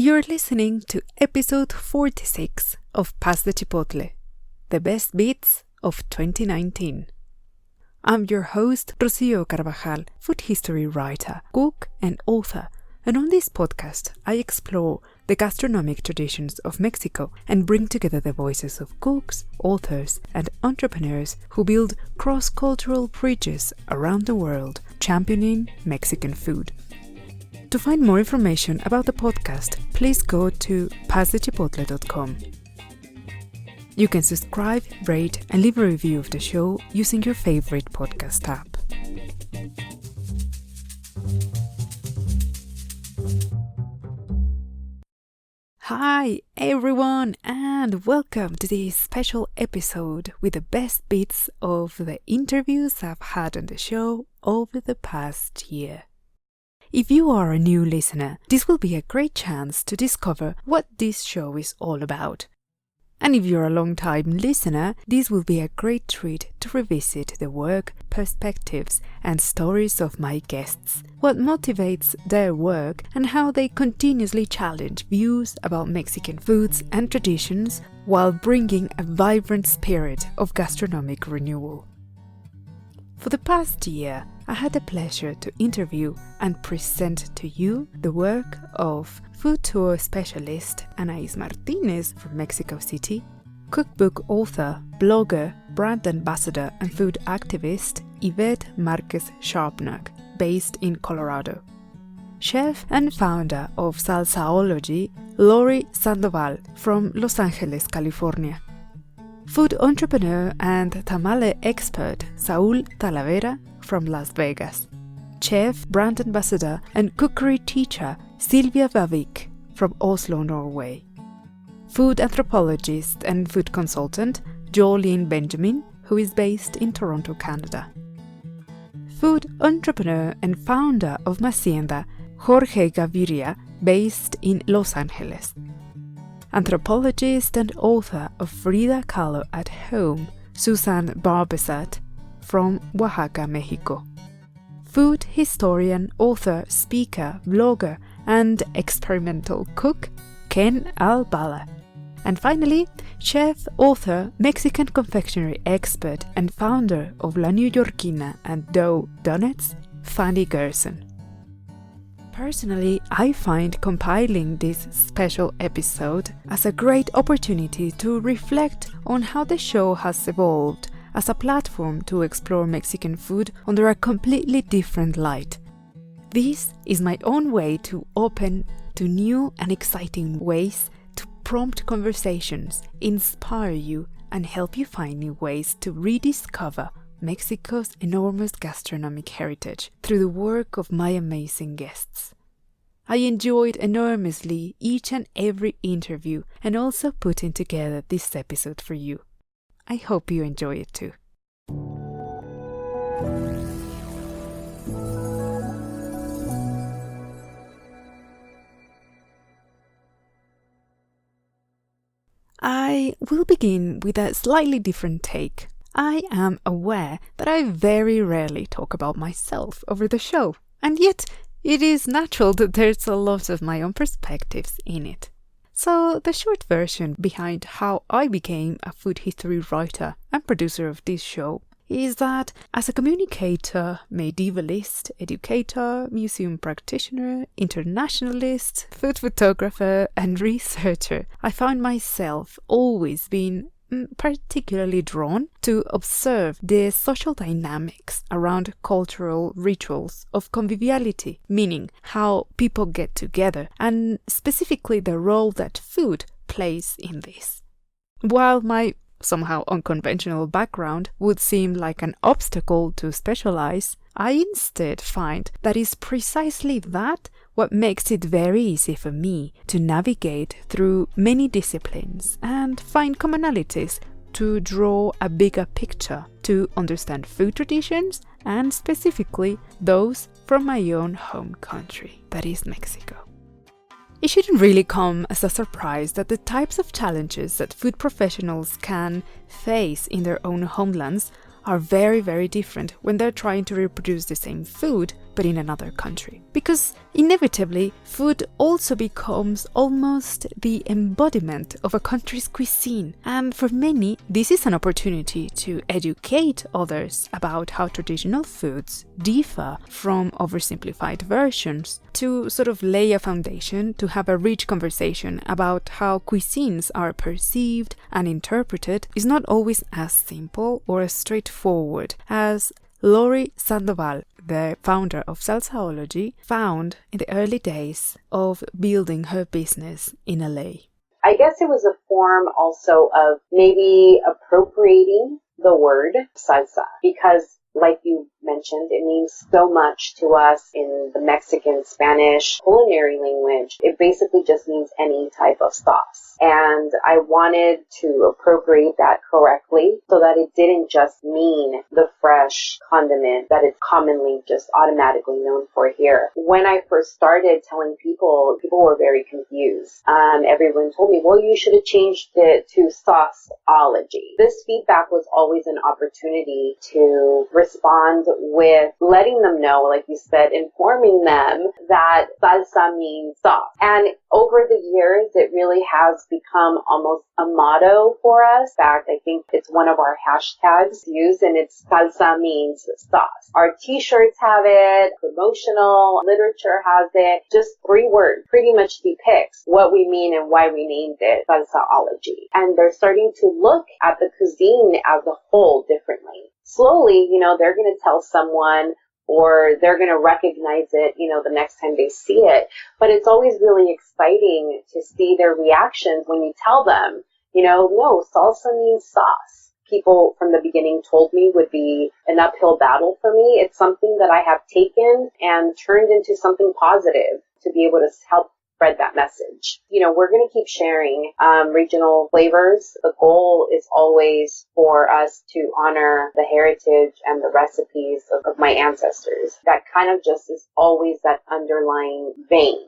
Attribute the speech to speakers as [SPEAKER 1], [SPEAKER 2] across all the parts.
[SPEAKER 1] You're listening to episode 46 of Pass the Chipotle, the best bits of 2019. I'm your host, Rocio Carvajal, food history writer, cook, and author, and on this podcast I explore the gastronomic traditions of Mexico and bring together the voices of cooks, authors, and entrepreneurs who build cross-cultural bridges around the world, championing Mexican food. To find more information about the podcast, please go to passthechipotle.com. You can subscribe, rate, and leave a review of the show using your favorite podcast app. Hi everyone, and welcome to this special episode with the best bits of the interviews I've had on the show over the past year. If you are a new listener, this will be a great chance to discover what this show is all about. And if you're a long-time listener, this will be a great treat to revisit the work, perspectives, and stories of my guests, what motivates their work, and how they continuously challenge views about Mexican foods and traditions while bringing a vibrant spirit of gastronomic renewal. For the past year, I had the pleasure to interview and present to you the work of food tour specialist Anais Martinez from Mexico City, cookbook author, blogger, brand ambassador, and food activist Yvette Marquez Sharpnack, based in Colorado, chef and founder of SALSAOLOGY Lori Sandoval from Los Angeles, California, food entrepreneur and tamale expert Saul Talavera from Las Vegas, chef, brand ambassador, and cookery teacher Sylvia Vavik from Oslo, Norway, food anthropologist and food consultant Jolien Benjamin, who is based in Toronto, Canada, food entrepreneur and founder of MASEINDA Jorge Gaviria, based in Los Angeles, anthropologist and author of Frida Kahlo at Home, Suzane Barbezat from Oaxaca, Mexico, food historian, author, speaker, blogger, and experimental cook Ken Albala, and finally, chef, author, Mexican confectionery expert, and founder of La New Yorkina and Dough Donuts, Fanny Gerson. Personally, I find compiling this special episode as a great opportunity to reflect on how the show has evolved as a platform to explore Mexican food under a completely different light. This is my own way to open to new and exciting ways to prompt conversations, inspire you, and help you find new ways to rediscover Mexico's enormous gastronomic heritage through the work of my amazing guests. I enjoyed enormously each and every interview and also putting together this episode for you. I hope you enjoy it too. I will begin with a slightly different take. I am aware that I very rarely talk about myself over the show, and yet it is natural that there's a lot of my own perspectives in it. So the short version behind how I became a food history writer and producer of this show is that as a communicator, medievalist, educator, museum practitioner, internationalist, food photographer, and researcher, I found myself always being particularly drawn to observe the social dynamics around cultural rituals of conviviality, meaning how people get together, and specifically the role that food plays in this. While my somehow unconventional background would seem like an obstacle to specialize, I instead find that it's precisely that what makes it very easy for me to navigate through many disciplines and find commonalities to draw a bigger picture to understand food traditions and specifically those from my own home country, that is Mexico. It shouldn't really come as a surprise that the types of challenges that food professionals can face in their own homelands are very, very different when they're trying to reproduce the same food but in another country. Because inevitably, food also becomes almost the embodiment of a country's cuisine. And for many, this is an opportunity to educate others about how traditional foods differ from oversimplified versions, to sort of lay a foundation to have a rich conversation about how cuisines are perceived and interpreted is not always as simple or as straightforward as Lori Sandoval, the founder of SALSAOLOGY, found in the early days of building her business in LA.
[SPEAKER 2] I guess it was a form also of maybe appropriating the word salsa, because like you mentioned, it means so much to us in the Mexican, Spanish, culinary language. It basically just means any type of sauce. And I wanted to appropriate that correctly so that it didn't just mean the fresh condiment that it's commonly just automatically known for here. When I first started telling people were very confused. Everyone told me, well, you should have changed it to sauceology. This feedback was always an opportunity to respond with letting them know, like you said, informing them that salsa means sauce. And over the years, it really has become almost a motto for us. In fact, I think it's one of our hashtags used, and it's salsa means sauce. Our t-shirts have it, promotional literature has it. Just 3 words pretty much depicts what we mean and why we named it SALSAOLOGY. And they're starting to look at the cuisine as a whole differently. Slowly, they're going to tell someone, or they're going to recognize it, the next time they see it. But it's always really exciting to see their reactions when you tell them, no, salsa means sauce. People from the beginning told me would be an uphill battle for me. It's something that I have taken and turned into something positive to be able to help spread that message. We're going to keep sharing regional flavors. The goal is always for us to honor the heritage and the recipes of my ancestors. That kind of just is always that underlying vein.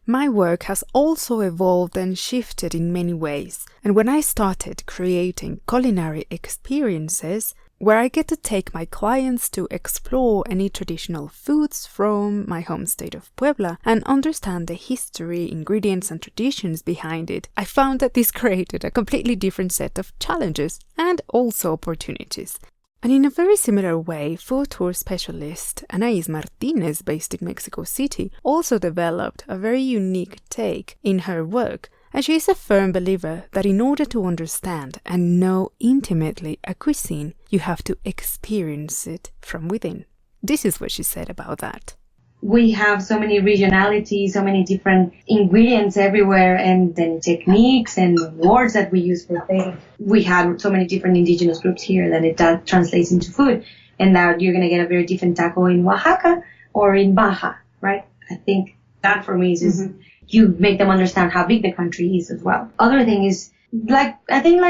[SPEAKER 1] My work has also evolved and shifted in many ways, and when I started creating culinary experiences, where I get to take my clients to explore and eat traditional foods from my home state of Puebla and understand the history, ingredients, and traditions behind it, I found that this created a completely different set of challenges and also opportunities. And in a very similar way, food tour specialist Anais Martinez, based in Mexico City, also developed a very unique take in her work. And she is a firm believer that in order to understand and know intimately a cuisine, you have to experience it from within. This is what she said about that.
[SPEAKER 3] We have so many regionalities, so many different ingredients everywhere, and then techniques and words that we use for things. We have so many different indigenous groups here that it translates into food, and that you're going to get a very different taco in Oaxaca or in Baja, right? I think that for me is just, you make them understand how big the country is as well. Other thing is, like the thing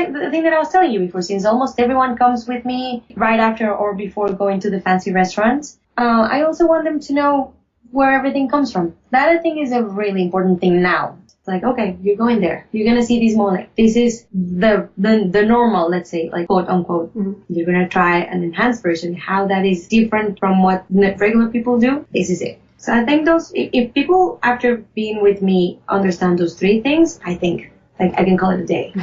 [SPEAKER 3] that I was telling you before, since almost everyone comes with me right after or before going to the fancy restaurants, I also want them to know where everything comes from. That I think is a really important thing now. It's like, okay, you're going there. You're going to see this mole. This is the normal, let's say, like quote unquote. You're going to try an enhanced version. How that is different from what regular people do, this is it. So I think if people after being with me understand those 3 things, I think like I can call it a day.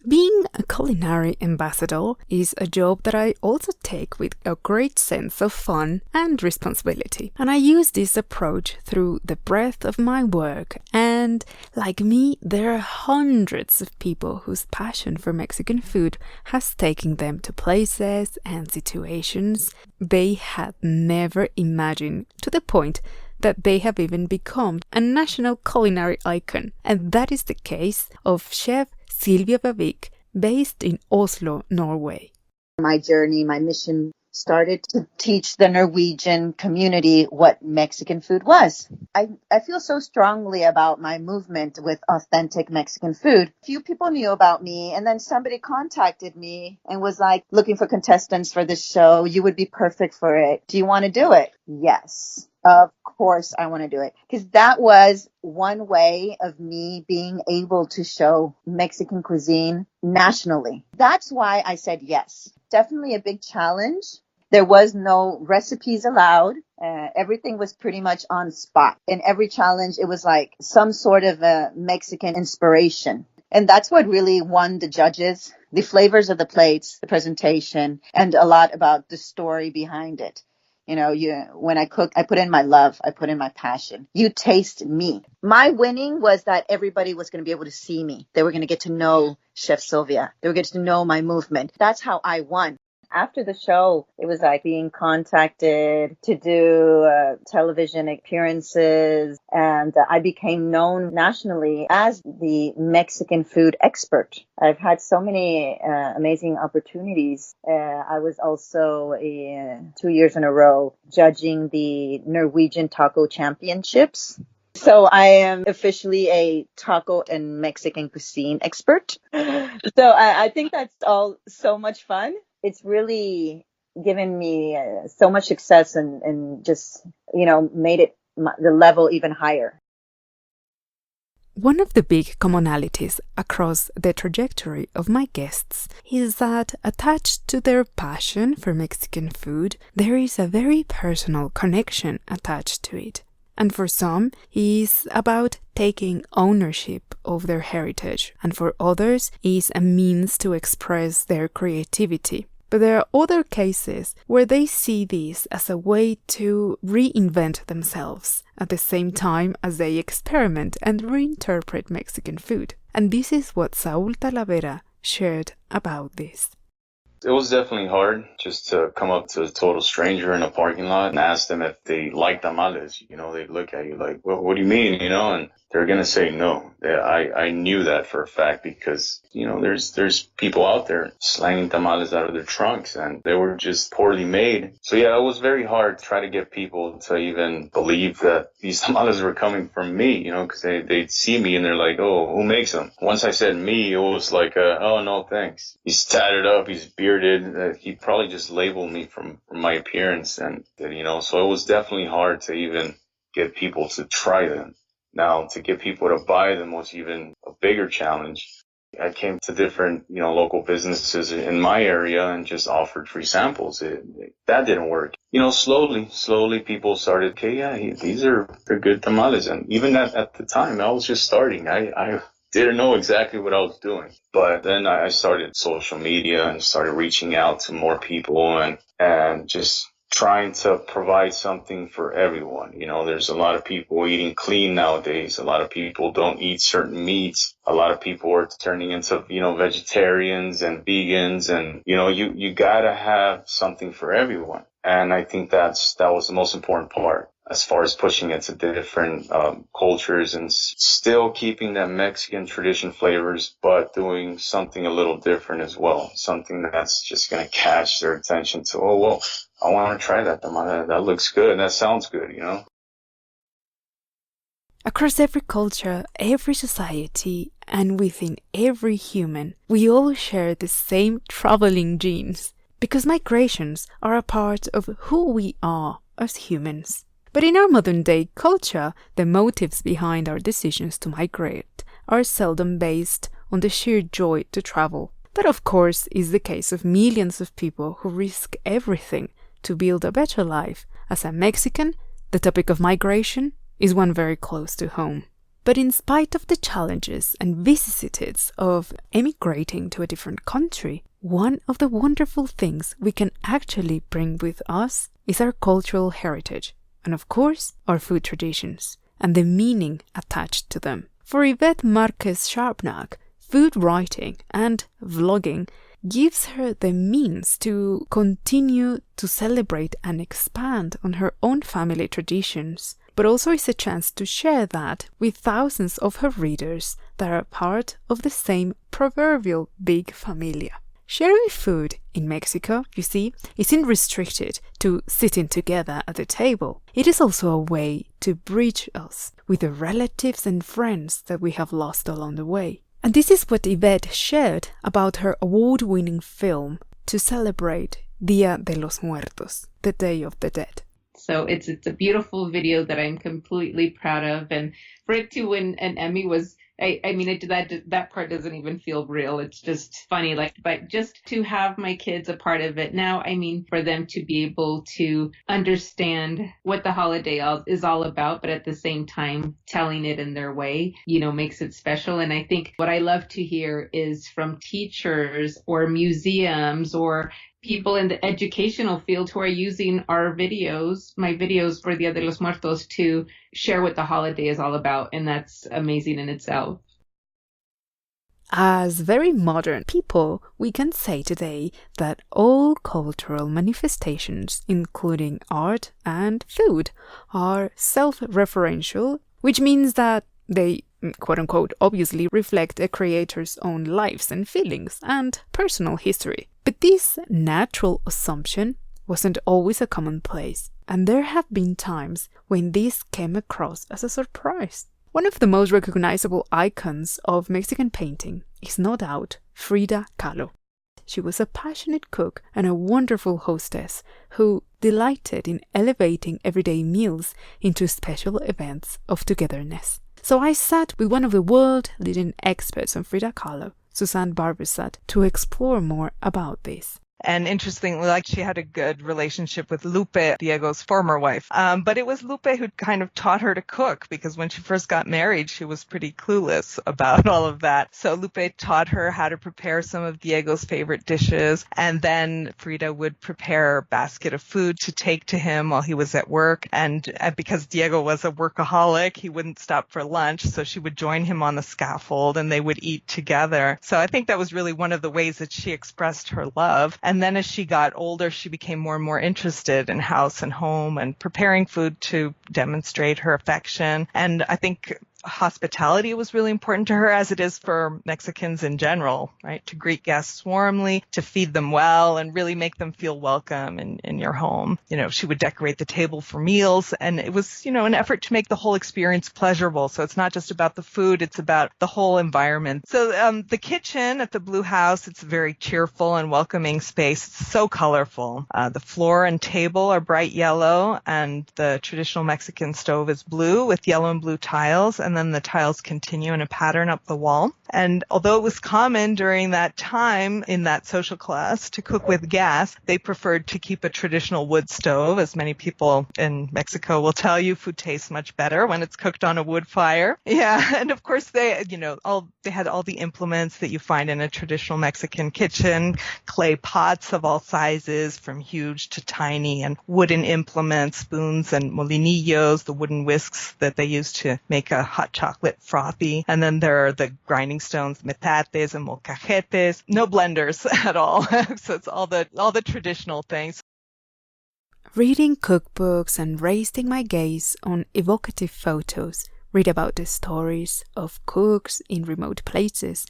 [SPEAKER 1] Being a culinary ambassador is a job that I also take with a great sense of fun and responsibility. And I use this approach through the breadth of my work. And like me, there are hundreds of people whose passion for Mexican food has taken them to places and situations they had never imagined, to the point that they have even become a national culinary icon. And that is the case of Chef Sylvia Vavik, based in Oslo, Norway.
[SPEAKER 4] My journey, my mission started to teach the Norwegian community what Mexican food was. I feel so strongly about my movement with authentic Mexican food. Few people knew about me, and then somebody contacted me and was like, looking for contestants for this show. You would be perfect for it. Do you want to do it? Yes. Of course I want to do it. Because that was one way of me being able to show Mexican cuisine nationally. That's why I said yes. Definitely a big challenge. There was no recipes allowed. Everything was pretty much on spot. In every challenge, it was like some sort of a Mexican inspiration. And that's what really won the judges, the flavors of the plates, the presentation, and a lot about the story behind it. You know, when I cook, I put in my love, I put in my passion. You taste me. My winning was that everybody was going to be able to see me. They were going to get to know Chef Sylvia. They were going to get to know my movement. That's how I won. After the show, it was like being contacted to do television appearances, and I became known nationally as the Mexican food expert. I've had so many amazing opportunities. I was also 2 years in a row judging the Norwegian Taco Championships. So I am officially a taco and Mexican cuisine expert. So I think that's all so much fun. It's really given me so much success and just, made it the level even higher.
[SPEAKER 1] One of the big commonalities across the trajectory of my guests is that attached to their passion for Mexican food, there is a very personal connection attached to it. And for some, is about taking ownership of their heritage, and for others, is a means to express their creativity. But there are other cases where they see this as a way to reinvent themselves at the same time as they experiment and reinterpret Mexican food. And this is what Saul Talavera shared about this.
[SPEAKER 5] It was definitely hard just to come up to a total stranger in a parking lot and ask them if they like tamales. They'd look at you like, well, what do you mean? And they're going to say no. I knew that for a fact because, there's people out there slanging tamales out of their trunks and they were just poorly made. So yeah, it was very hard to try to get people to even believe that these tamales were coming from me, because they'd see me and they're like, oh, who makes them? Once I said me, it was like, oh, no, thanks. He's tatted up, he's bearded. He probably just labeled me from my appearance. And, so it was definitely hard to even get people to try them. Now, to get people to buy them was even a bigger challenge. I came to different, local businesses in my area and just offered free samples. That didn't work. Slowly people started, okay, yeah, they're good tamales. And even at the time, I was just starting. I didn't know exactly what I was doing. But then I started social media and started reaching out to more people and just trying to provide something for everyone. There's a lot of people eating clean nowadays. A lot of people don't eat certain meats. A lot of people are turning into, vegetarians and vegans. And, you gotta have something for everyone. And I think that was the most important part as far as pushing it to different cultures and still keeping that Mexican tradition flavors, but doing something a little different as well. Something that's just going to catch their attention to, oh, well, I want to try that. That looks good. That sounds good,
[SPEAKER 1] Across every culture, every society, and within every human, we all share the same traveling genes, because migrations are a part of who we are as humans. But in our modern-day culture, the motives behind our decisions to migrate are seldom based on the sheer joy to travel. That, of course, is the case of millions of people who risk everything to build a better life. As a Mexican, the topic of migration is one very close to home. But in spite of the challenges and vicissitudes of emigrating to a different country, one of the wonderful things we can actually bring with us is our cultural heritage. And of course, our food traditions, and the meaning attached to them. For Yvette Marquez Sharpnack, food writing and vlogging gives her the means to continue to celebrate and expand on her own family traditions, but also is a chance to share that with thousands of her readers that are part of the same proverbial big familia. Sharing food in Mexico, you see, isn't restricted to sitting together at the table. It is also a way to bridge us with the relatives and friends that we have lost along the way. And this is what Yvette shared about her award-winning film to celebrate Dia de los Muertos, the Day of the Dead.
[SPEAKER 6] So it's a beautiful video that I'm completely proud of. And for it to win an Emmy was I mean, that part doesn't even feel real. It's just funny, like, but just to have my kids a part of it now, I mean, for them to be able to understand what the holiday is all about, but at the same time, telling it in their way, makes it special. And I think what I love to hear is from teachers or museums or people in the educational field who are using my videos for Dia de los Muertos to share what the holiday is all about. And that's amazing in itself.
[SPEAKER 1] As very modern people, we can say today that all cultural manifestations, including art and food, are self-referential, which means that they, quote-unquote, obviously reflect a creator's own lives and feelings and personal history. But this natural assumption wasn't always a commonplace, and there have been times when this came across as a surprise. One of the most recognizable icons of Mexican painting is no doubt Frida Kahlo. She was a passionate cook and a wonderful hostess who delighted in elevating everyday meals into special events of togetherness. So I sat with one of the world-leading experts on Frida Kahlo, Suzane Barbezat, to explore more about this.
[SPEAKER 7] And interestingly, she had a good relationship with Lupe, Diego's former wife. But it was Lupe who kind of taught her to cook, because when she first got married, she was pretty clueless about all of that. So Lupe taught her how to prepare some of Diego's favorite dishes. And then Frida would prepare a basket of food to take to him while he was at work. And because Diego was a workaholic, he wouldn't stop for lunch. So she would join him on the scaffold and they would eat together. So I think that was really one of the ways that she expressed her love. And then as she got older, she became more and more interested in house and home and preparing food to demonstrate her affection. And I think hospitality was really important to her, as it is for Mexicans in general, right? To greet guests warmly, to feed them well, and really make them feel welcome in your home. She would decorate the table for meals, and it was, an effort to make the whole experience pleasurable. So it's not just about the food, it's about the whole environment. So the kitchen at the Blue House, it's a very cheerful and welcoming space. It's so colorful. The floor and table are bright yellow, and the traditional Mexican stove is blue with yellow and blue tiles, and then the tiles continue in a pattern up the wall. And although it was common during that time in that social class to cook with gas, they preferred to keep a traditional wood stove. As many people in Mexico will tell you, food tastes much better when it's cooked on a wood fire. Yeah, and of course they had all the implements that you find in a traditional Mexican kitchen, clay pots of all sizes, from huge to tiny, and wooden implements, spoons and molinillos, the wooden whisks that they used to make a hot chocolate frothy. And then there are the grinding stones, metates and molcajetes. No blenders at all. So it's all the traditional things.
[SPEAKER 1] Reading cookbooks and resting my gaze on evocative photos, read about the stories of cooks in remote places,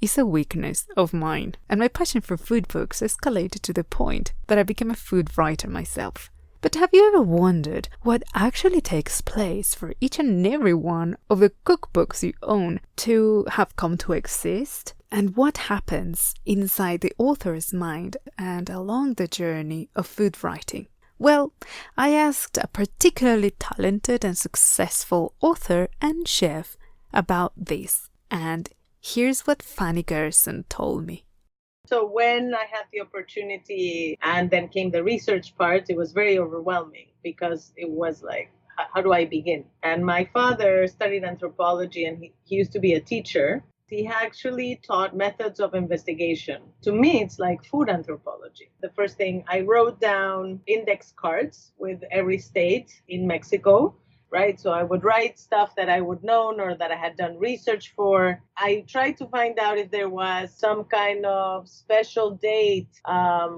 [SPEAKER 1] is a weakness of mine. And my passion for food books escalated to the point that I became a food writer myself. But have you ever wondered what actually takes place for each and every one of the cookbooks you own to have come to exist? And what happens inside the author's mind and along the journey of food writing? Well, I asked a particularly talented and successful author and chef about this. And here's what Fanny Gerson told me.
[SPEAKER 8] So when I had the opportunity and then came the research part, it was very overwhelming because it was like, how do I begin? And my father studied anthropology and he used to be a teacher. He actually taught methods of investigation. To me, it's like food anthropology. The first thing, I wrote down index cards with every state in Mexico. Right? So I would write stuff that I would know or that I had done research for. I tried to find out if there was some kind of special date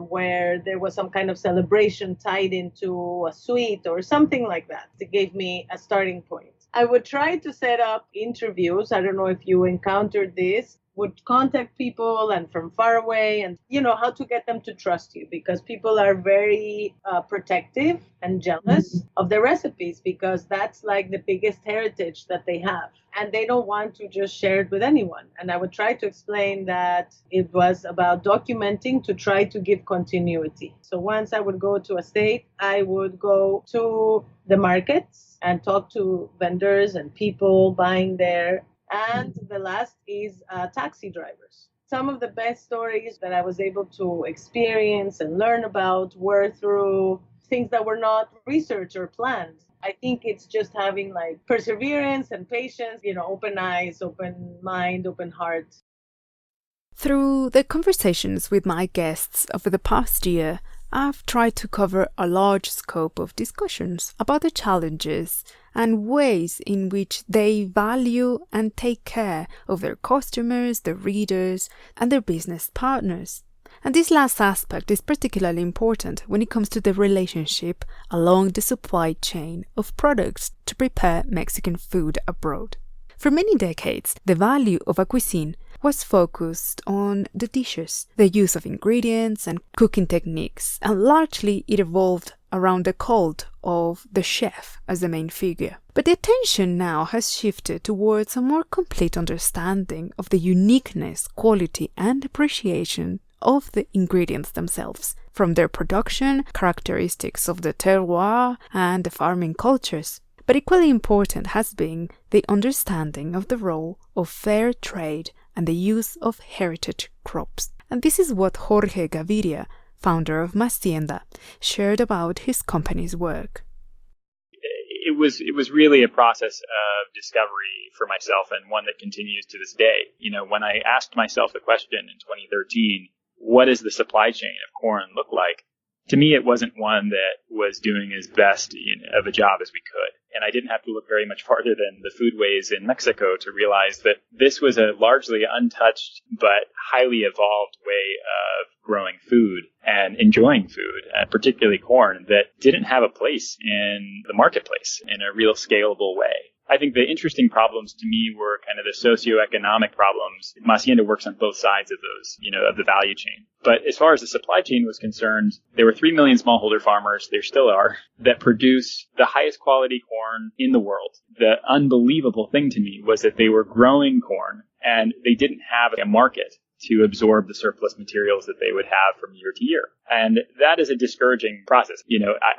[SPEAKER 8] where there was some kind of celebration tied into a sweet or something like that. It gave me a starting point. I would try to set up interviews. I don't know if you encountered this. Would contact people and from far away and, how to get them to trust you, because people are very protective and jealous of the recipes, because that's like the biggest heritage that they have. And they don't want to just share it with anyone. And I would try to explain that it was about documenting to try to give continuity. So once I would go to a state, I would go to the markets and talk to vendors and people buying there And the last is taxi drivers. Some of the best stories that I was able to experience and learn about were through things that were not researched or planned. I think it's just having like perseverance and patience, open eyes, open mind, open heart.
[SPEAKER 1] Through the conversations with my guests over the past year, I've tried to cover a large scope of discussions about the challenges and ways in which they value and take care of their customers, their readers, and their business partners. And this last aspect is particularly important when it comes to the relationship along the supply chain of products to prepare Mexican food abroad. For many decades, the value of a cuisine was focused on the dishes, the use of ingredients and cooking techniques, and largely it evolved around the cult of the chef as the main figure. But the attention now has shifted towards a more complete understanding of the uniqueness, quality, and appreciation of the ingredients themselves, from their production, characteristics of the terroir, and the farming cultures. But equally important has been the understanding of the role of fair trade and the use of heritage crops. And this is what Jorge Gaviria, founder of MASEINDA, shared about his company's work.
[SPEAKER 9] It was really a process of discovery for myself, and one that continues to this day. When I asked myself the question in 2013, what does the supply chain of corn look like? To me, it wasn't one that was doing as best of a job as we could. And I didn't have to look very much farther than the foodways in Mexico to realize that this was a largely untouched but highly evolved way of growing food and enjoying food, particularly corn, that didn't have a place in the marketplace in a real scalable way. I think the interesting problems to me were kind of the socioeconomic problems. MASEINDA works on both sides of those, of the value chain. But as far as the supply chain was concerned, there were 3 million smallholder farmers, there still are, that produce the highest quality corn in the world. The unbelievable thing to me was that they were growing corn and they didn't have a market to absorb the surplus materials that they would have from year to year. And that is a discouraging process.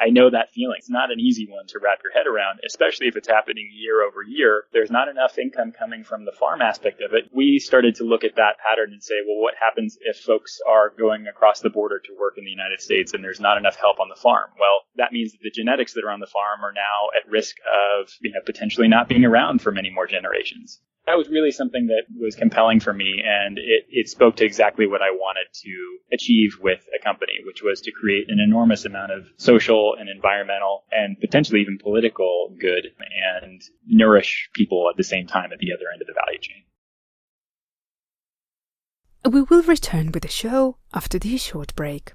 [SPEAKER 9] I know that feeling. It's not an easy one to wrap your head around, especially if it's happening year over year. There's not enough income coming from the farm aspect of it. We started to look at that pattern and say, well, what happens if folks are going across the border to work in the United States and there's not enough help on the farm? Well, that means that the genetics that are on the farm are now at risk of, potentially not being around for many more generations. That was really something that was compelling for me, and it spoke to exactly what I wanted to achieve with a company, which was to create an enormous amount of social and environmental and potentially even political good and nourish people at the same time at the other end of the value chain.
[SPEAKER 1] We will return with the show after this short break.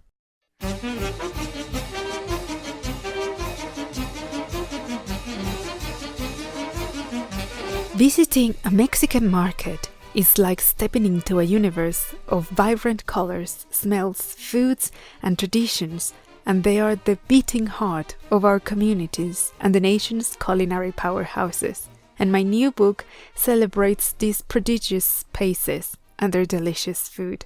[SPEAKER 1] Visiting a Mexican market is like stepping into a universe of vibrant colors, smells, foods, and traditions, and they are the beating heart of our communities and the nation's culinary powerhouses. And my new book celebrates these prodigious spaces and their delicious food.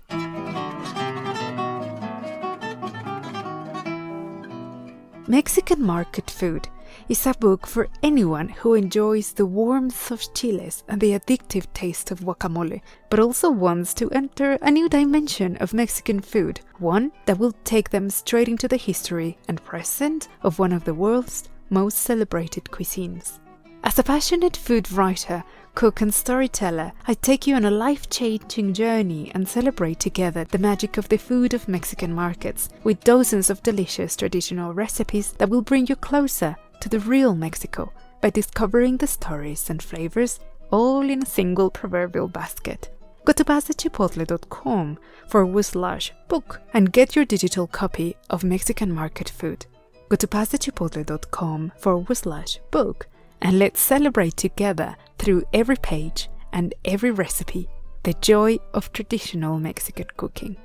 [SPEAKER 1] Mexican Market Food is a book for anyone who enjoys the warmth of chiles and the addictive taste of guacamole, but also wants to enter a new dimension of Mexican food, one that will take them straight into the history and present of one of the world's most celebrated cuisines. As a passionate food writer, cook and storyteller, I take you on a life-changing journey and celebrate together the magic of the food of Mexican markets, with dozens of delicious traditional recipes that will bring you closer to the real Mexico by discovering the stories and flavors all in a single proverbial basket. Go to pasachipotle.com/book and get your digital copy of Mexican Market Food. Go to pasachipotle.com/book and let's celebrate together through every page and every recipe the joy of traditional Mexican cooking.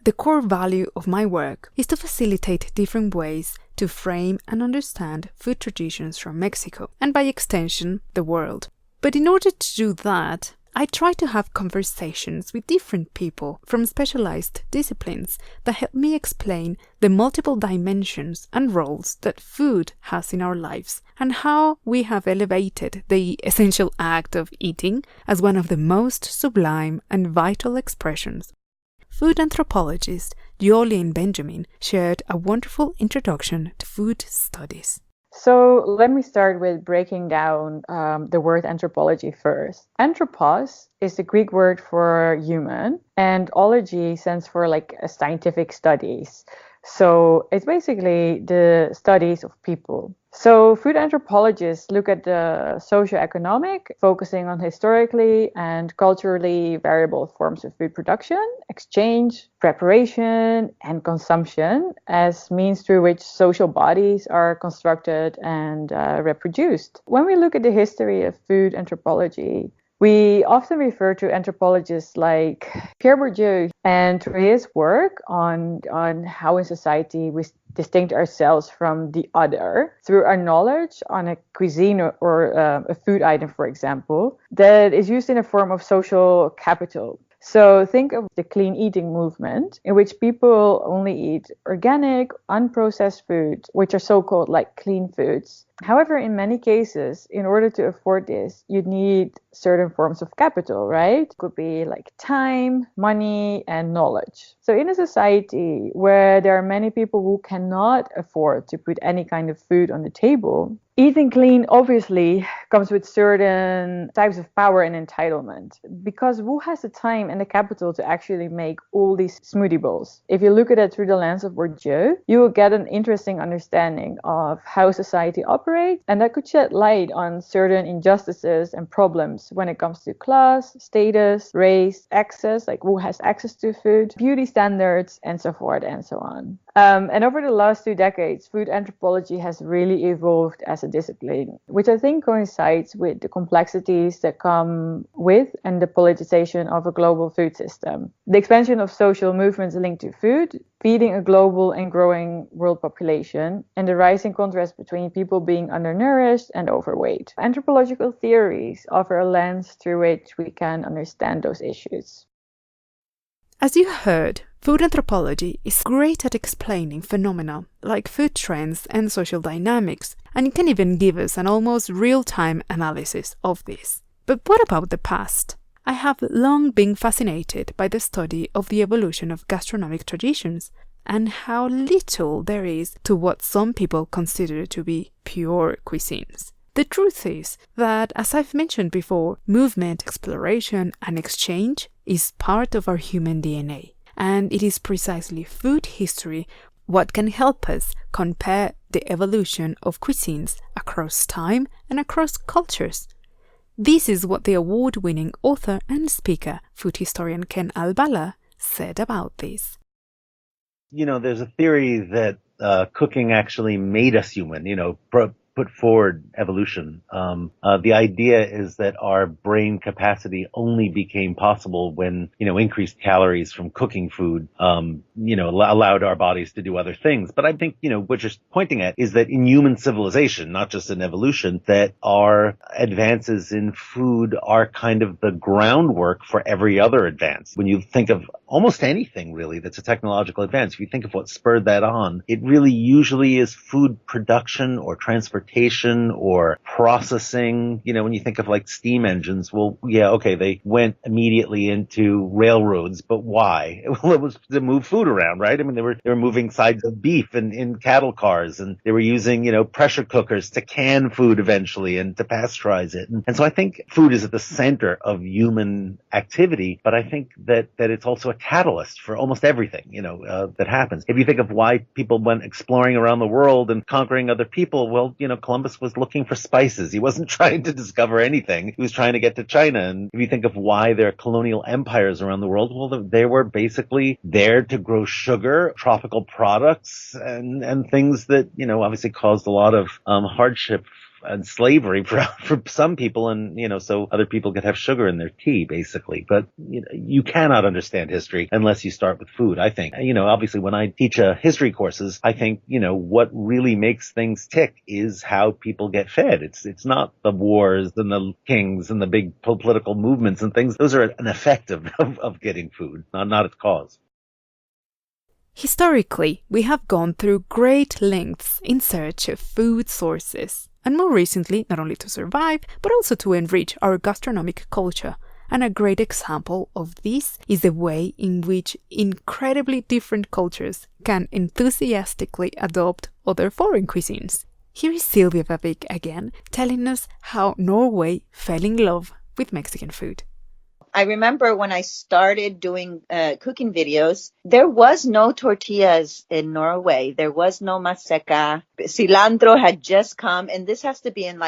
[SPEAKER 1] The core value of my work is to facilitate different ways to frame and understand food traditions from Mexico, and by extension, the world. But in order to do that, I try to have conversations with different people from specialized disciplines that help me explain the multiple dimensions and roles that food has in our lives and how we have elevated the essential act of eating as one of the most sublime and vital expressions. Food anthropologist Jolien Benjamin shared a wonderful introduction to food studies.
[SPEAKER 10] So let me start with breaking down the word anthropology first. Anthropos is the Greek word for human, and ology stands for like scientific studies. So it's basically the studies of people. So food anthropologists look at the socioeconomic, focusing on historically and culturally variable forms of food production, exchange, preparation, and consumption as means through which social bodies are constructed and reproduced. When we look at the history of food anthropology, we often refer to anthropologists like Pierre Bourdieu, and through his work on how in society we distinct ourselves from the other through our knowledge on a cuisine or a food item, for example, that is used in a form of social capital. So think of the clean eating movement, in which people only eat organic, unprocessed foods, which are so-called like clean foods. However, in many cases, in order to afford this, you need certain forms of capital, right? It could be like time, money, and knowledge. So in a society where there are many people who cannot afford to put any kind of food on the table, eating clean obviously comes with certain types of power and entitlement, because who has the time and the capital to actually make all these smoothie bowls? If you look at it through the lens of Bourdieu, you will get an interesting understanding of how society operates, and that could shed light on certain injustices and problems when it comes to class, status, race, access, like who has access to food, beauty standards, and so forth and so on. And over the last 2 decades, food anthropology has really evolved as a discipline, which I think coincides with the complexities that come with and the politicization of a global food system. The expansion of social movements linked to food, feeding a global and growing world population, and the rising contrast between people being undernourished and overweight. Anthropological theories offer a lens through which we can understand those issues.
[SPEAKER 1] As you heard, food anthropology is great at explaining phenomena like food trends and social dynamics, and it can even give us an almost real-time analysis of this. But what about the past? I have long been fascinated by the study of the evolution of gastronomic traditions and how little there is to what some people consider to be pure cuisines. The truth is that, as I've mentioned before, movement, exploration, and exchange is part of our human DNA, and it is precisely food history what can help us compare the evolution of cuisines across time and across cultures. This is what the award-winning author and speaker, food historian Ken Albala, said about this.
[SPEAKER 11] You know, there's a theory that cooking actually made us human, put forward evolution. The idea is that our brain capacity only became possible when, increased calories from cooking food, allowed our bodies to do other things. But I think, what you're pointing at is that in human civilization, not just in evolution, that our advances in food are kind of the groundwork for every other advance. When you think of almost anything really that's a technological advance, if you think of what spurred that on, it really usually is food production or transportation or processing. When you think of like steam engines, they went immediately into railroads, but why? Well, it was to move food around, right? I mean, they were moving sides of beef in cattle cars, and they were using, pressure cookers to can food eventually and to pasteurize it. And so I think food is at the center of human activity, but I think that it's also a catalyst for almost everything, that happens. If you think of why people went exploring around the world and conquering other people, well, Columbus was looking for spices. He wasn't trying to discover anything. He was trying to get to China. And if you think of why there are colonial empires around the world, well, they were basically there to grow sugar, tropical products, and things that, obviously caused a lot of hardship slavery for some people, and so other people could have sugar in their tea, basically. But you cannot understand history unless you start with food, I think. Obviously when I teach history courses, I think what really makes things tick is how people get fed. It's not the wars and the kings and the big political movements and things. Those are an effect of getting food, not its cause.
[SPEAKER 1] Historically, we have gone through great lengths in search of food sources, and more recently, not only to survive, but also to enrich our gastronomic culture. And a great example of this is the way in which incredibly different cultures can enthusiastically adopt other foreign cuisines. Here is Sylvia Vavik again, telling us how Norway fell in love with Mexican food.
[SPEAKER 4] I remember when I started doing cooking videos, there was no tortillas in Norway. There was no maseca. Cilantro had just come, and this has to be in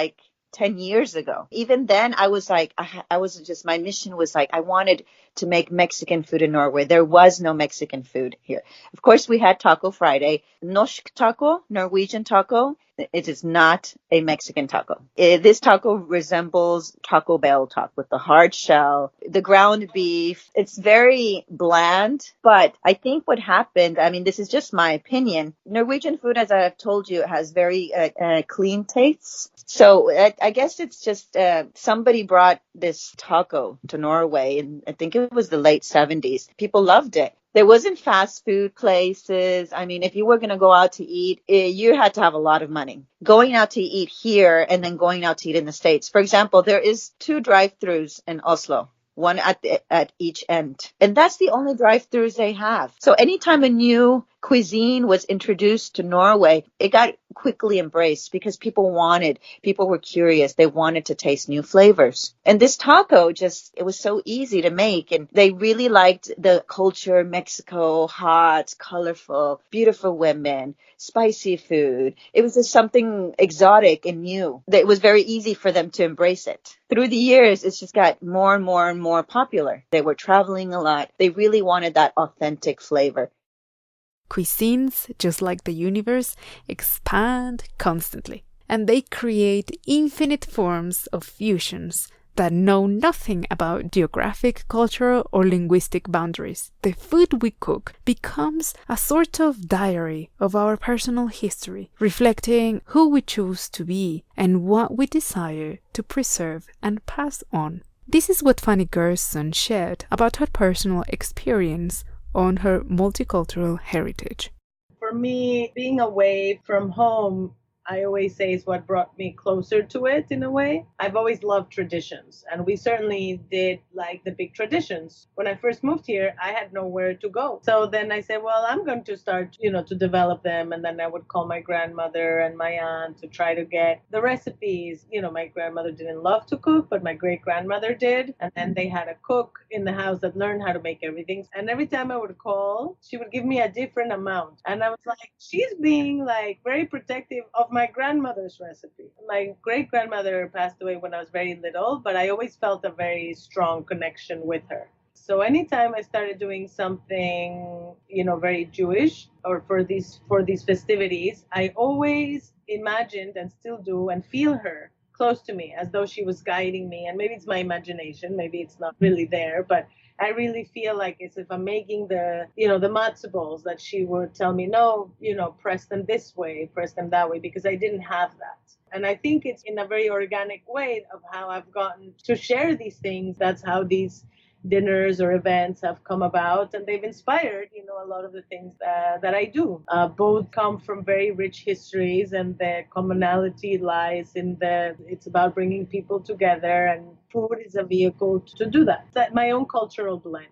[SPEAKER 4] 10 years ago. Even then, I was like, my mission was I wanted to make Mexican food in Norway. There was no Mexican food here. Of course, we had Taco Friday. Norsk taco, Norwegian taco. It is not a Mexican taco. This taco resembles Taco Bell taco with the hard shell, the ground beef. It's very bland, but I think what happened, this is just my opinion. Norwegian food, as I've told you, has very clean tastes. So I guess it's just somebody brought this taco to Norway, and I think it was the late 70s. People loved it. There wasn't fast food places. If you were going to go out to eat, you had to have a lot of money. Going out to eat here and then going out to eat in the States. For example, there is 2 drive-thrus in Oslo, one at each end. And that's the only drive-thrus they have. So anytime a new cuisine was introduced to Norway, it got quickly embraced because people were curious. They wanted to taste new flavors. And this taco it was so easy to make. And they really liked the culture, Mexico, hot, colorful, beautiful women, spicy food. It was just something exotic and new. It was very easy for them to embrace it. Through the years, it's just got more and more and more popular. They were traveling a lot. They really wanted that authentic flavor.
[SPEAKER 1] Cuisines, just like the universe, expand constantly, and they create infinite forms of fusions that know nothing about geographic, cultural, or linguistic boundaries. The food we cook becomes a sort of diary of our personal history, reflecting who we choose to be and what we desire to preserve and pass on. This is what Fanny Gerson shared about her personal experience on her multicultural heritage.
[SPEAKER 8] For me, being away from home, I always say is what brought me closer to it in a way. I've always loved traditions, and we certainly did like the big traditions. When I first moved here, I had nowhere to go. So then I said, well, I'm going to start, to develop them. And then I would call my grandmother and my aunt to try to get the recipes. My grandmother didn't love to cook, but my great grandmother did. And then they had a cook in the house that learned how to make everything. And every time I would call, she would give me a different amount. And I was like, she's being very protective of my grandmother's recipe. My great grandmother passed away when I was very little, but I always felt a very strong connection with her. So anytime I started doing something, very Jewish or for these festivities, I always imagined and still do and feel her close to me as though she was guiding me. And maybe it's my imagination, maybe it's not really there, but I really feel like as if I'm making the matzo balls, that she would tell me, no, press them this way, press them that way, because I didn't have that. And I think it's in a very organic way of how I've gotten to share these things. That's how these dinners or events have come about, and they've inspired, a lot of the things that I do. Both come from very rich histories, and the commonality lies in it's about bringing people together, and food is a vehicle to do that. That's my own cultural blend.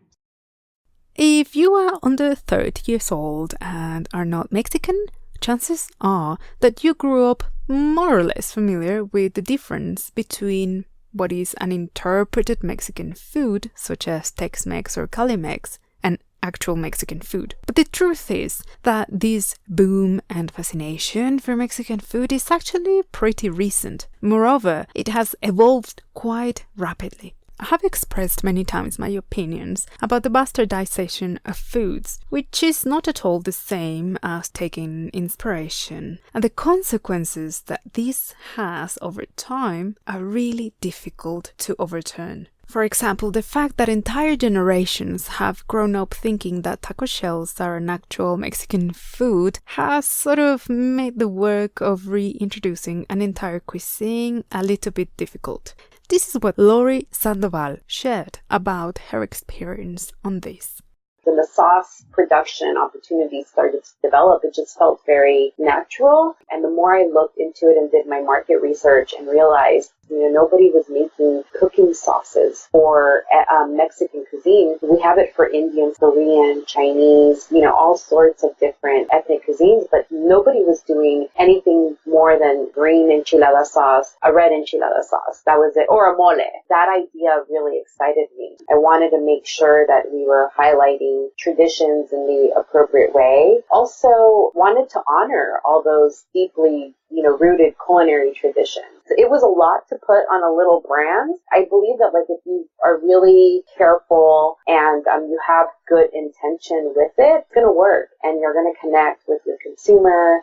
[SPEAKER 1] If you are under 30 years old and are not Mexican, chances are that you grew up more or less familiar with the difference between what is an interpreted Mexican food, such as Tex-Mex or Cali-Mex, and actual Mexican food. But the truth is that this boom and fascination for Mexican food is actually pretty recent. Moreover, it has evolved quite rapidly. I have expressed many times my opinions about the bastardization of foods, which is not at all the same as taking inspiration, and the consequences that this has over time are really difficult to overturn. For example, the fact that entire generations have grown up thinking that taco shells are an actual Mexican food has sort of made the work of reintroducing an entire cuisine a little bit difficult. This is what Lori Sandoval shared about her experience on this.
[SPEAKER 2] When the sauce production opportunities started to develop, it just felt very natural. And the more I looked into it and did my market research and realized, nobody was making cooking sauces for Mexican cuisine. We have it for Indian, Korean, Chinese, all sorts of different ethnic cuisines, but nobody was doing anything more than green enchilada sauce, a red enchilada sauce. That was it. Or a mole. That idea really excited me. I wanted to make sure that we were highlighting traditions in the appropriate way. Also wanted to honor all those deeply, rooted culinary traditions. It was a lot to put on a little brand. I believe that if you are really careful and you have good intention with it, it's going to work and you're going to connect with your consumer,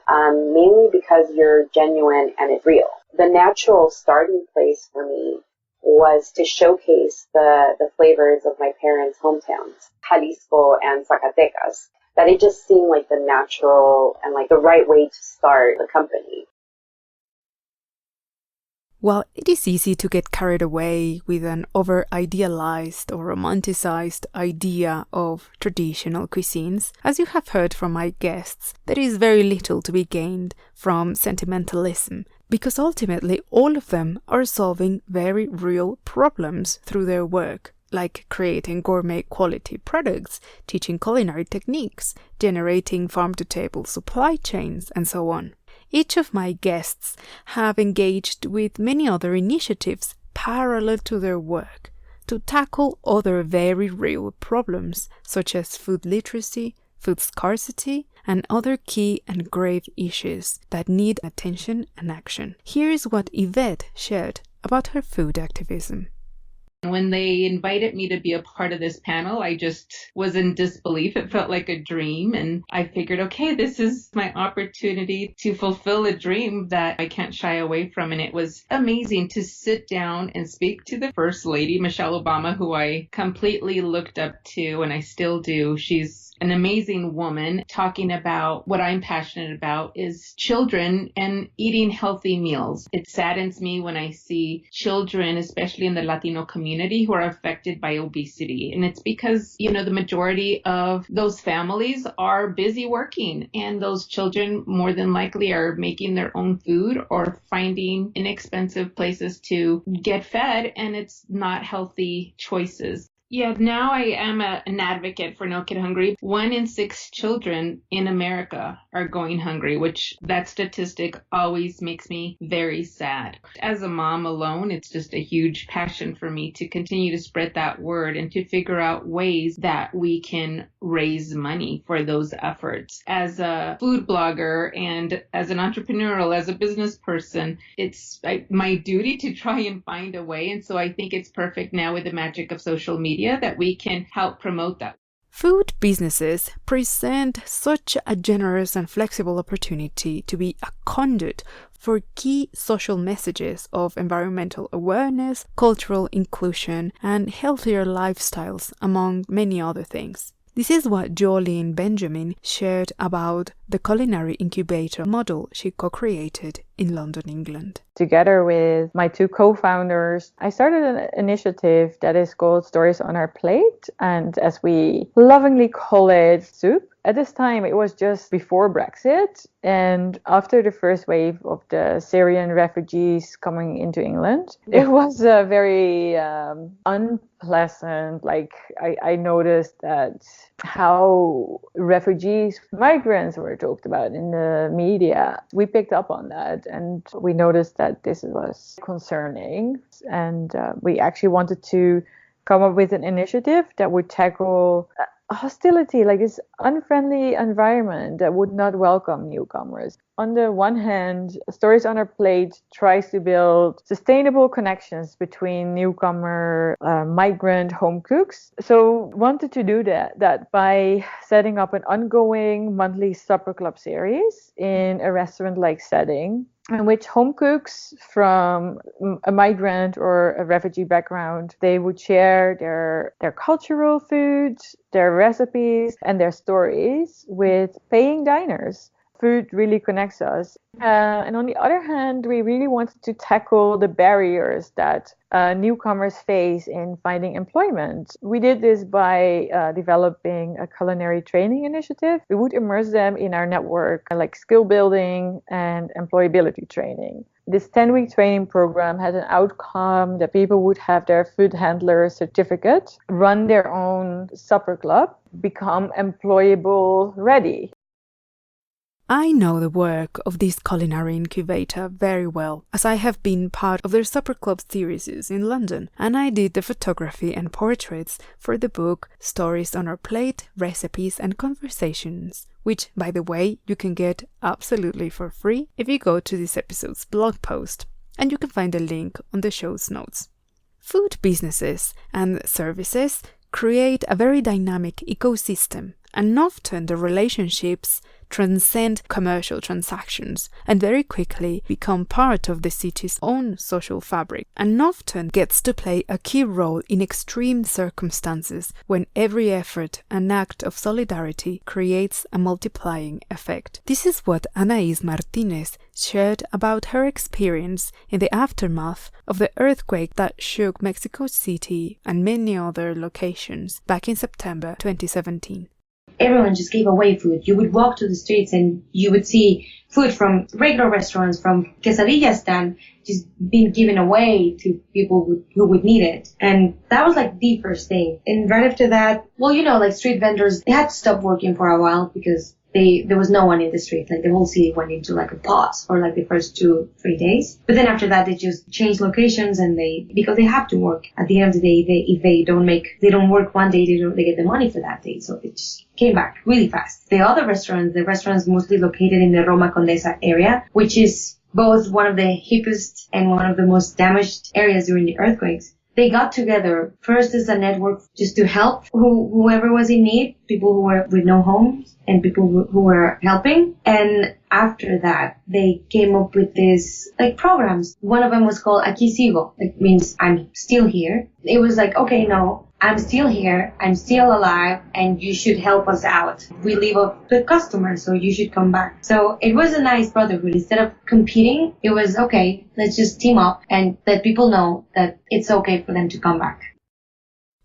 [SPEAKER 2] mainly because you're genuine and it's real. The natural starting place for me was to showcase the flavors of my parents' hometowns, Jalisco and Zacatecas. That it just seemed like the natural and the right way to start the company.
[SPEAKER 1] While it is easy to get carried away with an over-idealized or romanticized idea of traditional cuisines, as you have heard from my guests, there is very little to be gained from sentimentalism, because ultimately all of them are solving very real problems through their work, like creating gourmet quality products, teaching culinary techniques, generating farm-to-table supply chains, and so on. Each of my guests have engaged with many other initiatives parallel to their work to tackle other very real problems such as food literacy, food scarcity, and other key and grave issues that need attention and action. Here is what Yvette shared about her food activism.
[SPEAKER 6] When they invited me to be a part of this panel, I just was in disbelief. It felt like a dream. And I figured, okay, this is my opportunity to fulfill a dream that I can't shy away from. And it was amazing to sit down and speak to the First Lady, Michelle Obama, who I completely looked up to, and I still do. She's an amazing woman talking about what I'm passionate about is children and eating healthy meals. It saddens me when I see children, especially in the Latino community, who are affected by obesity. And it's because, the majority of those families are busy working, and those children more than likely are making their own food or finding inexpensive places to get fed, and it's not healthy choices. Yeah, now I am an advocate for No Kid Hungry. 1 in 6 children in America are going hungry, which that statistic always makes me very sad. As a mom alone, it's just a huge passion for me to continue to spread that word and to figure out ways that we can raise money for those efforts. As a food blogger and as an entrepreneurial, as a business person, it's my duty to try and find a way. And so I think it's perfect now with the magic of social media that we can help promote that.
[SPEAKER 1] Food businesses present such a generous and flexible opportunity to be a conduit for key social messages of environmental awareness, cultural inclusion, and healthier lifestyles, among many other things. This is what Jolien Benjamin shared about the culinary incubator model she co-created in London, England.
[SPEAKER 10] Together with my 2 co-founders, I started an initiative that is called Stories on Our Plate, and as we lovingly call it, soup. At this time, it was just before Brexit, and after the first wave of the Syrian refugees coming into England, it was a very unpleasant. I noticed that how refugees, migrants were talked about in the media. We picked up on that, and we noticed that this was concerning, and we actually wanted to come up with an initiative that would tackle hostility, like this unfriendly environment that would not welcome newcomers. On the one hand, Stories on Our Plate tries to build sustainable connections between newcomer, migrant home cooks. So wanted to do that by setting up an ongoing monthly supper club series in a restaurant-like setting, in which home cooks from a migrant or a refugee background, they would share their cultural foods, their recipes, and their stories with paying diners. Food really connects us. And on the other hand, we really wanted to tackle the barriers that newcomers face in finding employment. We did this by developing a culinary training initiative. We would immerse them in our network, like skill building and employability training. This 10-week training program had an outcome that people would have their food handler certificate, run their own supper club, become employable ready.
[SPEAKER 1] I know the work of this culinary incubator very well, as I have been part of their supper club series in London, and I did the photography and portraits for the book Stories on Our Plate, Recipes and Conversations, which, by the way, you can get absolutely for free if you go to this episode's blog post, and you can find the link on the show's notes. Food businesses and services create a very dynamic ecosystem, and often the relationships transcend commercial transactions and very quickly become part of the city's own social fabric, and often gets to play a key role in extreme circumstances when every effort and act of solidarity creates a multiplying effect. This is what Anais Martinez shared about her experience in the aftermath of the earthquake that shook Mexico City and many other locations back in September 2017.
[SPEAKER 3] Everyone just gave away food. You would walk to the streets and you would see food from regular restaurants, from quesadilla stand, just being given away to people who would need it. And that was like the first thing. And right after that, well, like street vendors, they had to stop working for a while because there was no one in the street. Like the whole city went into like a pause for like the first 2-3 days. But then after that, they just changed locations and because they have to work. At the end of the day, if they don't work one day, they get the money for that day. So it just came back really fast. The restaurants mostly located in the Roma Condesa area, which is both one of the hippest and one of the most damaged areas during the earthquakes. They got together first as a network just to help whoever was in need, people who were with no homes and people who were helping. And after that, they came up with these like programs. One of them was called Aquí Sigo. It means I'm still here. It was like, okay, no, I'm still here, I'm still alive, and you should help us out. We live off the customers, so you should come back. So it was a nice brotherhood. Instead of competing, it was, okay, let's just team up and let people know that it's okay for them to come back.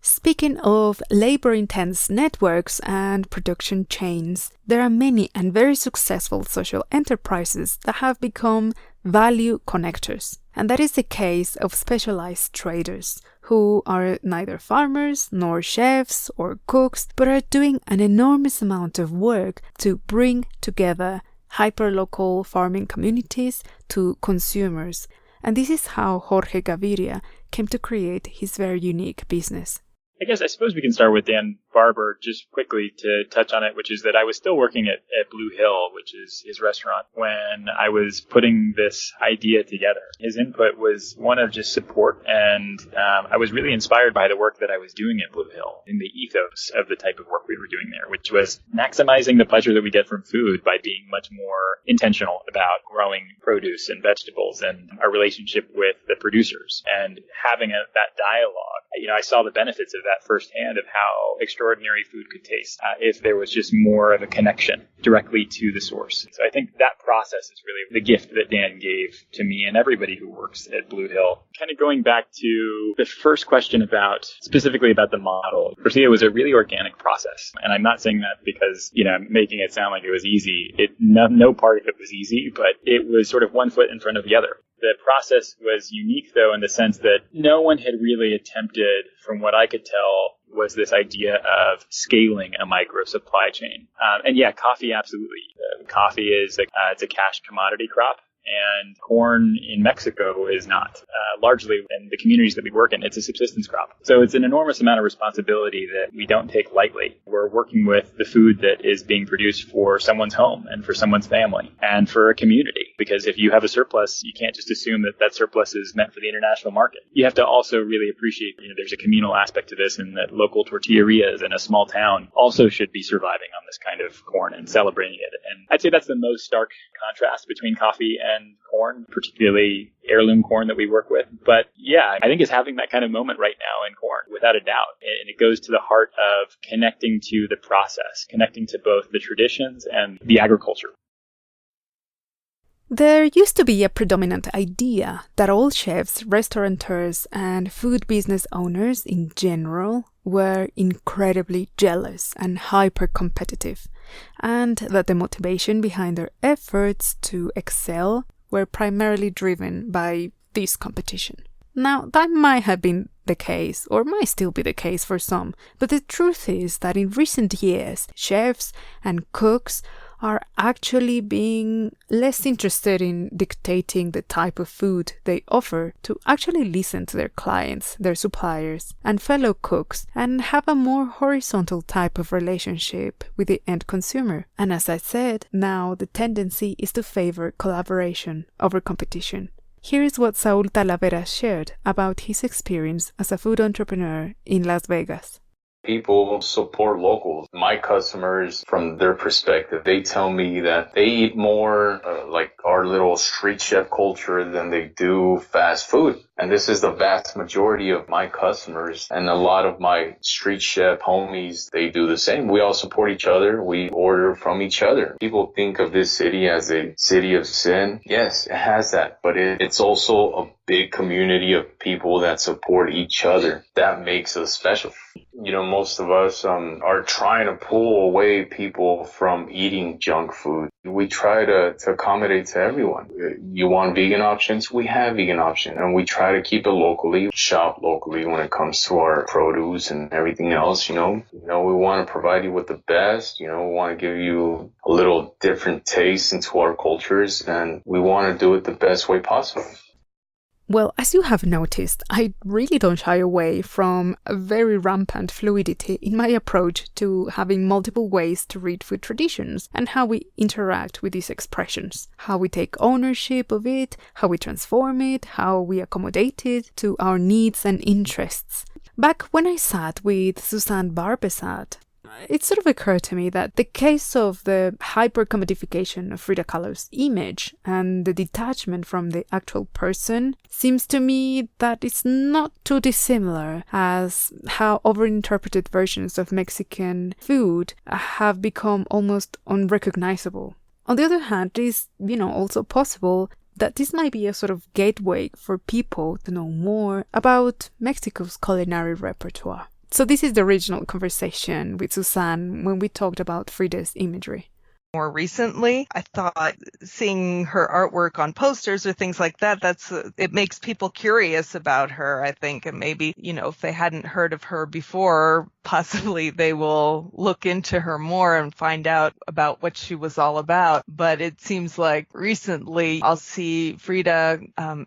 [SPEAKER 1] Speaking of labor-intense networks and production chains, there are many and very successful social enterprises that have become value connectors. And that is the case of specialized traders, who are neither farmers nor chefs or cooks, but are doing an enormous amount of work to bring together hyperlocal farming communities to consumers. And this is how Jorge Gaviria came to create his very unique business.
[SPEAKER 9] I suppose we can start with Dan Barber just quickly to touch on it, which is that I was still working at Blue Hill, which is his restaurant, when I was putting this idea together. His input was one of just support, and I was really inspired by the work that I was doing at Blue Hill in the ethos of the type of work we were doing there, which was maximizing the pleasure that we get from food by being much more intentional about growing produce and vegetables and our relationship with the producers, and having that dialogue. I saw the benefits of that firsthand, of how extraordinary food could taste if there was just more of a connection directly to the source. So I think that process is really the gift that Dan gave to me and everybody who works at Blue Hill. Kind of going back to the first question specifically about the model. For me, it was a really organic process. And I'm not saying that because, I'm making it sound like it was easy. No part of it was easy, but it was sort of one foot in front of the other. The process was unique, though, in the sense that no one had really attempted, from what I could tell, was this idea of scaling a micro supply chain. And yeah, coffee, absolutely. Coffee is it's a cash commodity crop. and corn in Mexico is not. Largely in the communities that we work in, it's a subsistence crop. So it's an enormous amount of responsibility that we don't take lightly. We're working with the food that is being produced for someone's home and for someone's family and for a community. Because if you have a surplus, you can't just assume that that surplus is meant for the international market. You have to also really appreciate, there's a communal aspect to this, and that local tortillerias in a small town also should be surviving on this kind of corn and celebrating it. And I'd say that's the most stark contrast between coffee and corn, particularly heirloom corn that we work with. But yeah, I think it's having that kind of moment right now in corn, without a doubt. And it goes to the heart of connecting to the process, connecting to both the traditions and the agriculture.
[SPEAKER 1] There used to be a predominant idea that all chefs, restaurateurs, and food business owners in general were incredibly jealous and hyper-competitive, and that the motivation behind their efforts to excel were primarily driven by this competition. Now, that might have been the case, or might still be the case for some, but the truth is that in recent years, chefs and cooks are actually being less interested in dictating the type of food they offer, to actually listen to their clients, their suppliers, and fellow cooks, and have a more horizontal type of relationship with the end consumer. And as I said, now the tendency is to favor collaboration over competition. Here is what Saul Talavera shared about his experience as a food entrepreneur in Las Vegas.
[SPEAKER 5] People support locals. My customers, from their perspective, they tell me that they eat more like our little street chef culture than they do fast food. And this is the vast majority of my customers. And a lot of my street chef homies, they do the same. We all support each other. We order from each other. People think of this city as a city of sin. Yes, it has that. But it's also a big community of people that support each other. That makes us special. Most of us are trying to pull away people from eating junk food. We try to accommodate to everyone. You want vegan options? We have vegan options. And we try to keep it locally, shop locally when it comes to our produce and everything else, we want to provide you with the best, we want to give you a little different taste into our cultures, and we want to do it the best way possible.
[SPEAKER 1] Well, as you have noticed, I really don't shy away from a very rampant fluidity in my approach to having multiple ways to read food traditions and how we interact with these expressions, how we take ownership of it, how we transform it, how we accommodate it to our needs and interests. Back when I sat with Suzane Barbezat, it sort of occurred to me that the case of the hyper-commodification of Frida Kahlo's image and the detachment from the actual person seems to me that it's not too dissimilar as how overinterpreted versions of Mexican food have become almost unrecognizable. On the other hand, it is, also possible that this might be a sort of gateway for people to know more about Mexico's culinary repertoire. So this is the original conversation with Suzane when we talked about Frida's imagery.
[SPEAKER 7] More recently, I thought seeing her artwork on posters or things like that, it makes people curious about her, I think. And maybe, if they hadn't heard of her before, possibly they will look into her more and find out about what she was all about. But it seems like recently I'll see Frida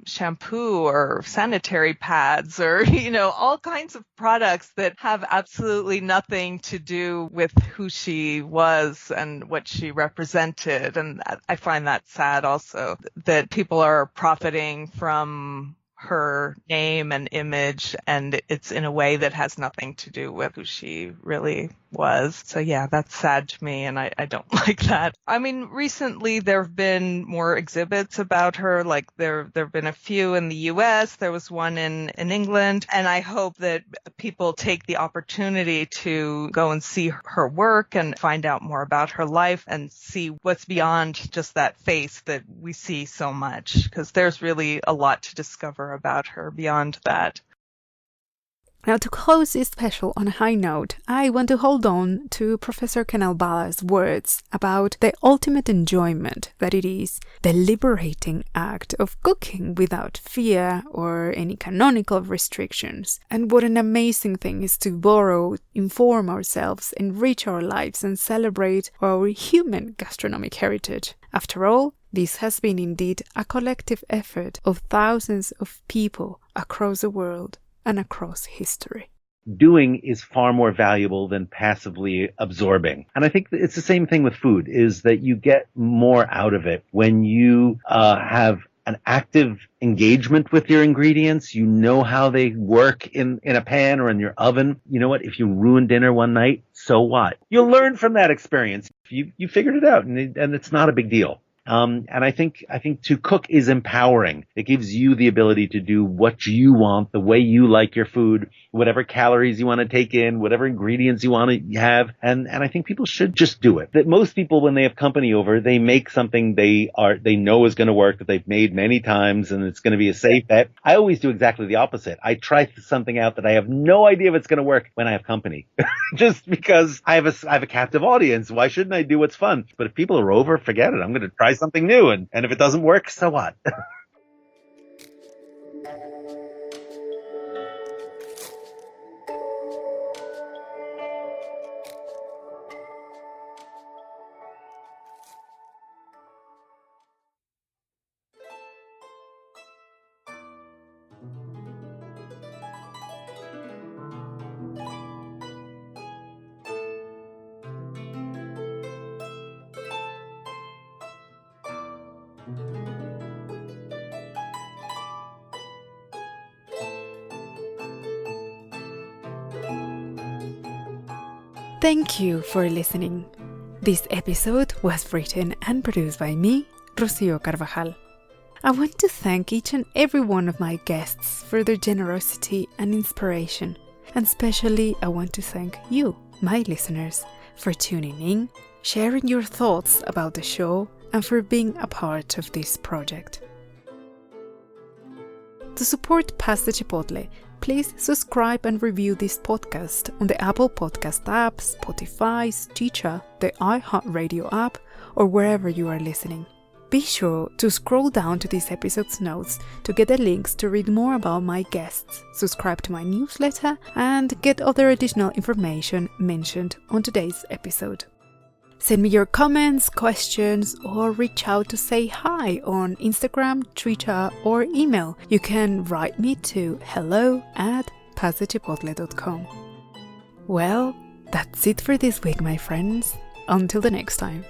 [SPEAKER 7] shampoo or sanitary pads or, all kinds of products that have absolutely nothing to do with who she was and what she represented. And I find that sad also, that people are profiting from her name and image, and it's in a way that has nothing to do with who she really was. So yeah, that's sad to me, and I don't like that. I mean, recently there have been more exhibits about her, like there have been a few in the US, there was one in England, and I hope that people take the opportunity to go and see her work and find out more about her life and see what's beyond just that face that we see so much, because there's really a lot to discover about her beyond that.
[SPEAKER 1] Now, to close this special on a high note, I want to hold on to Professor Ken Albala's words about the ultimate enjoyment that it is, the liberating act of cooking without fear or any canonical restrictions, and what an amazing thing is to borrow, inform ourselves, enrich our lives, and celebrate our human gastronomic heritage. After all, This has been indeed a collective effort of thousands of people across the world and across history.
[SPEAKER 11] Doing is far more valuable than passively absorbing. And I think it's the same thing with food, is that you get more out of it when you have an active engagement with your ingredients. You know how they work in a pan or in your oven. You know what? If you ruin dinner one night, so what? You'll learn from that experience. You figured it out, and it's not a big deal. And I think to cook is empowering. It gives you the ability to do what you want, the way you like your food, whatever calories you want to take in, whatever ingredients you want to have. And I think people should just do it. That most people, when they have company over, they make something they know is going to work, that they've made many times, and it's going to be a safe bet. I always do exactly the opposite. I try something out that I have no idea if it's going to work when I have company. Just because I have a captive audience. Why shouldn't I do what's fun? But if people are over, forget it. I'm going to try something new, and if it doesn't work, so what?
[SPEAKER 1] Thank you for listening. This episode was written and produced by me, Rocio Carvajal. I want to thank each and every one of my guests for their generosity and inspiration. And especially I want to thank you, my listeners, for tuning in, sharing your thoughts about the show, and for being a part of this project. To support Pass the Chipotle, please subscribe and review this podcast on the Apple Podcast app, Spotify, Stitcher, the iHeartRadio app, or wherever you are listening. Be sure to scroll down to this episode's notes to get the links to read more about my guests, subscribe to my newsletter, and get other additional information mentioned on today's episode. Send me your comments, questions, or reach out to say hi on Instagram, Twitter, or email. You can write me to hello@passthechipotle.com. Well, that's it for this week, my friends. Until the next time.